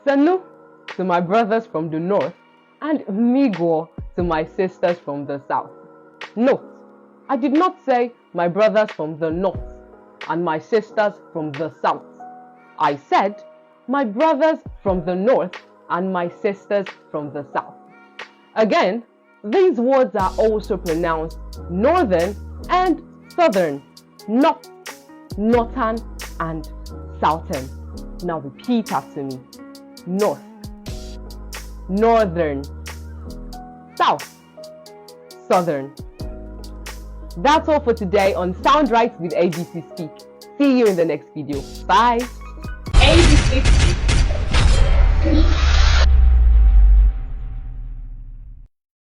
Sanu to my brothers from the north and Migo to my sisters from the south. Note, I did not say my brothers from the north and my sisters from the south. I said my brothers from the north and my sisters from the south. Again, these words are also pronounced northern and southern, not northern and southern. Now repeat after me. North, northern, south, southern. That's all for today on Sound Right with ABC Speak. See you in the next video. Bye. ABC